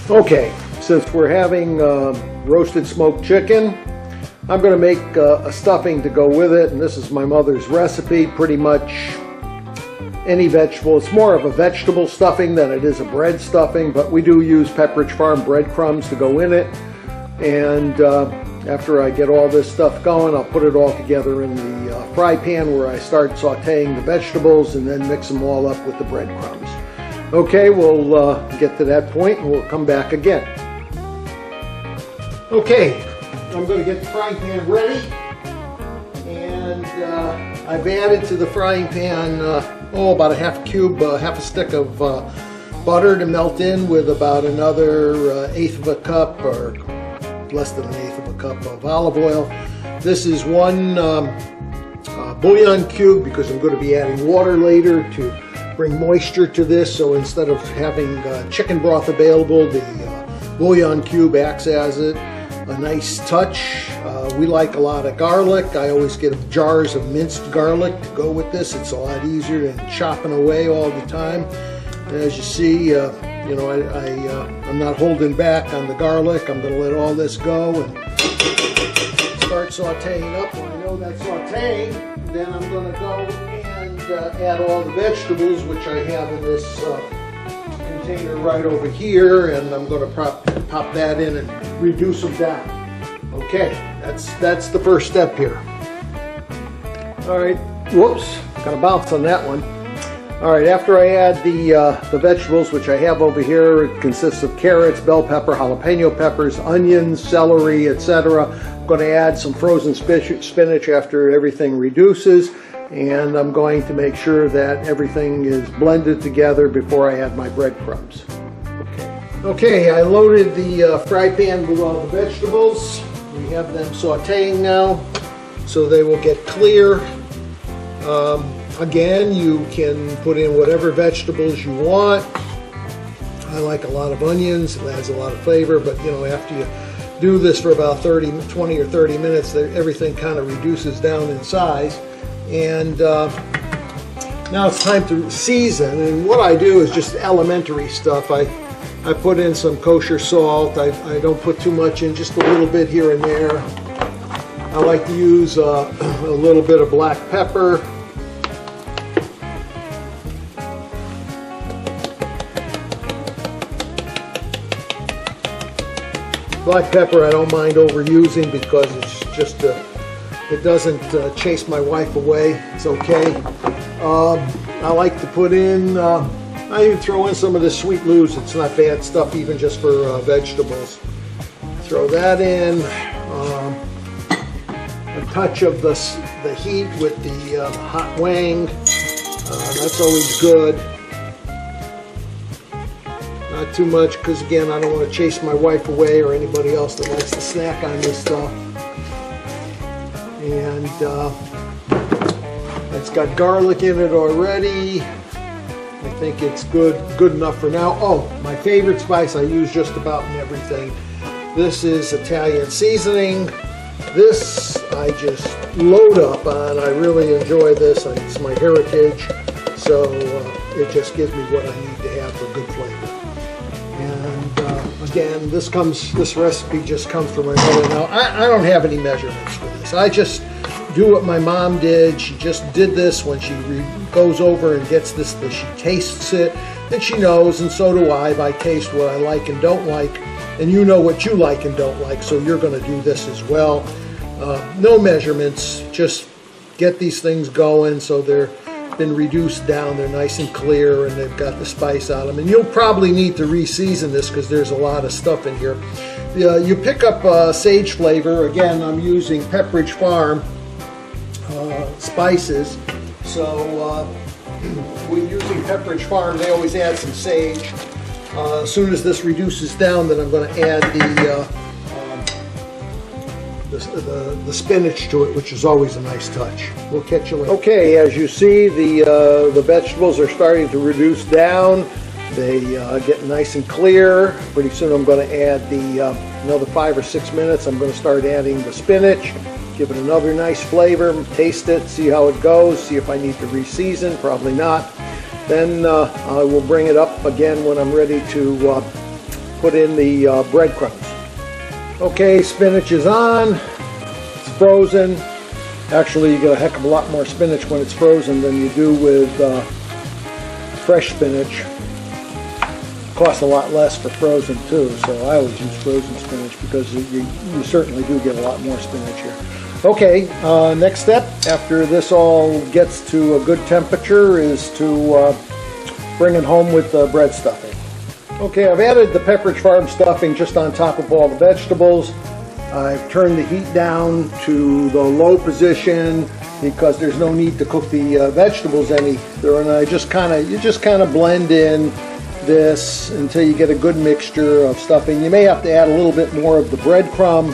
Okay, since we're having roasted smoked chicken, I'm going to make a stuffing to go with it, and this is my mother's recipe. Pretty much any vegetable. It's more of a vegetable stuffing than it is a bread stuffing, but we do use Pepperidge Farm breadcrumbs to go in it. And after I get all this stuff going, I'll put it all together in the fry pan where I start sauteing the vegetables and then mix them all up with the breadcrumbs. Okay, we'll get to that point and we'll come back again. Okay, I'm going to get the frying pan ready, and I've added to the frying pan about a half a stick of butter to melt in, with about another 1/8 of a cup, or less than 1/8 of a cup of olive oil. This is one bouillon cube because I'm going to be adding water later to bring moisture to this, so instead of having chicken broth available, the bouillon cube acts as it. A nice touch. We like a lot of garlic. I always get jars of minced garlic to go with this. It's a lot easier than chopping away all the time. And as you see, I'm not holding back on the garlic. I'm going to let all this go and start sauteing up. When I know that's sauteing, then I'm going to go and add all the vegetables, which I have in this container right over here, and I'm going to pop that in and reduce them down. Okay, that's the first step here. All right, whoops, got to bounce on that one. All right, after I add the vegetables, which I have over here, it consists of carrots, bell pepper, jalapeno peppers, onions, celery, etc. I'm going to add some frozen spinach after everything reduces, and I'm going to make sure that everything is blended together before I add my breadcrumbs. Okay, I loaded the fry pan with all the vegetables. We have them sauteing now, so they will get clear. Again, you can put in whatever vegetables you want. I like a lot of onions. It adds a lot of flavor, but after you do this for about 20 or 30 minutes, everything kind of reduces down in size. And now it's time to season, and what I do is just elementary stuff. I put in some kosher salt. I don't put too much in, just a little bit here and there. I like to use a little bit of black pepper. Black pepper I don't mind overusing because it's just it doesn't chase my wife away. It's okay. I like to put in, I even throw in some of the sweet loose. It's not bad stuff, even just for vegetables. Throw that in. A touch of the heat with the hot wang. That's always good. Not too much, because again, I don't want to chase my wife away or anybody else that likes to snack on this stuff. And it's got garlic in it already. I think it's good enough for now. Oh, my favorite spice I use just about in everything. This is Italian seasoning. This I just load up on. I really enjoy this. It's my heritage, so it just gives me what I need to have for good flavor. And again, this recipe just comes from my mother. Now, I don't have any measurements for this. I just do what my mom did. She just did this when she goes over and gets this, she tastes it, and she knows, and so do I. I taste what I like and don't like, and you know what you like and don't like, so you're going to do this as well. No measurements, just get these things going so they're been reduced down, they're nice and clear, and they've got the spice on them. And you'll probably need to re-season this because there's a lot of stuff in here. You pick up sage flavor. Again, I'm using Pepperidge Farm spices, so when using Pepperidge Farm, they always add some sage. As soon as this reduces down, then I'm going to add the spinach to it, which is always a nice touch. We'll catch you later. Okay, as you see, the vegetables are starting to reduce down. They get nice and clear. Pretty soon I'm going to add another 5 or 6 minutes. I'm going to start adding the spinach. Give it another nice flavor. Taste it. See how it goes. See if I need to re-season. Probably not. Then I will bring it up again when I'm ready to put in the breadcrumbs. Okay, spinach is on. It's frozen. Actually, you get a heck of a lot more spinach when it's frozen than you do with fresh spinach. Costs a lot less for frozen too, so I always use frozen spinach because you certainly do get a lot more spinach here. Okay, next step after this all gets to a good temperature is to bring it home with the bread stuffing. Okay, I've added the Pepperidge Farm stuffing just on top of all the vegetables. I've turned the heat down to the low position because there's no need to cook the vegetables any further, and you just kind of blend in this until you get a good mixture of stuffing. You may have to add a little bit more of the breadcrumb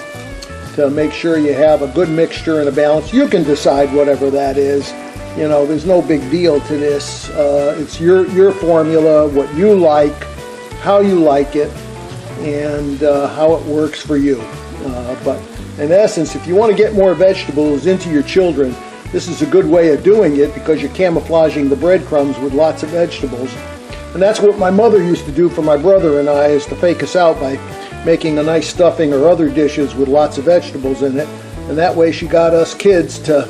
to make sure you have a good mixture and a balance. You can decide whatever that is. You know, there's no big deal to this. It's your formula, what you like, how you like it, and how it works for you. But in essence, if you want to get more vegetables into your children, this is a good way of doing it because you're camouflaging the breadcrumbs with lots of vegetables. And that's what my mother used to do for my brother and I, is to fake us out by making a nice stuffing or other dishes with lots of vegetables in it. And that way she got us kids to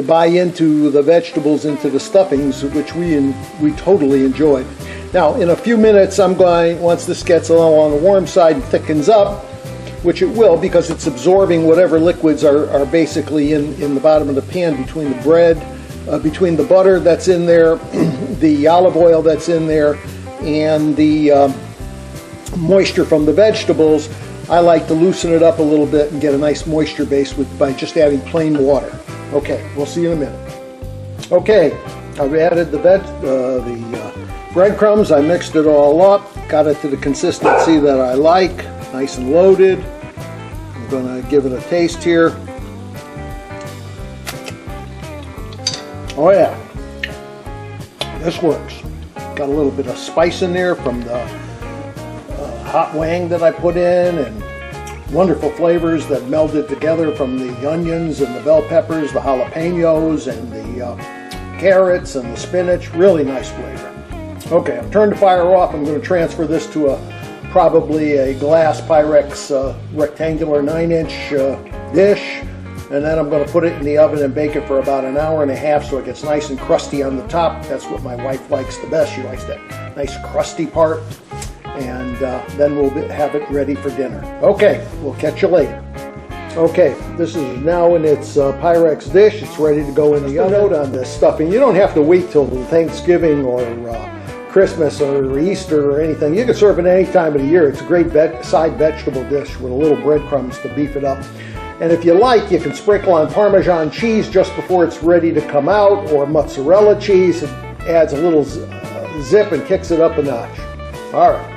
buy into the vegetables, into the stuffings, which we totally enjoyed. Now, in a few minutes, once this gets a little on the warm side and thickens up, which it will because it's absorbing whatever liquids are basically in the bottom of the pan between the bread, between the butter that's in there, the olive oil that's in there, and the moisture from the vegetables. I like to loosen it up a little bit and get a nice moisture base by just adding plain water. Okay, we'll see you in a minute. Okay, I've added the breadcrumbs. I mixed it all up, got it to the consistency that I like, nice and loaded. I'm going to give it a taste here. Oh yeah, this works. Got a little bit of spice in there from the hot wang that I put in, and wonderful flavors that melded together from the onions and the bell peppers, the jalapenos, and the carrots and the spinach. Really nice flavor. Okay, I've turned the fire off. I'm going to transfer this to probably a glass Pyrex rectangular 9-inch dish, and then I'm going to put it in the oven and bake it for about an hour and a half so it gets nice and crusty on the top. That's what my wife likes the best. She likes that nice crusty part, and then we'll have it ready for dinner. Okay, we'll catch you later. Okay, this is now in its Pyrex dish. It's ready to go in the oven. Note on this stuffing, you don't have to wait till Thanksgiving or Christmas or Easter or anything. You can serve it any time of the year. It's a great side vegetable dish with a little breadcrumbs to beef it up. And if you like, you can sprinkle on Parmesan cheese just before it's ready to come out, or mozzarella cheese. It adds a little zip and kicks it up a notch. All right.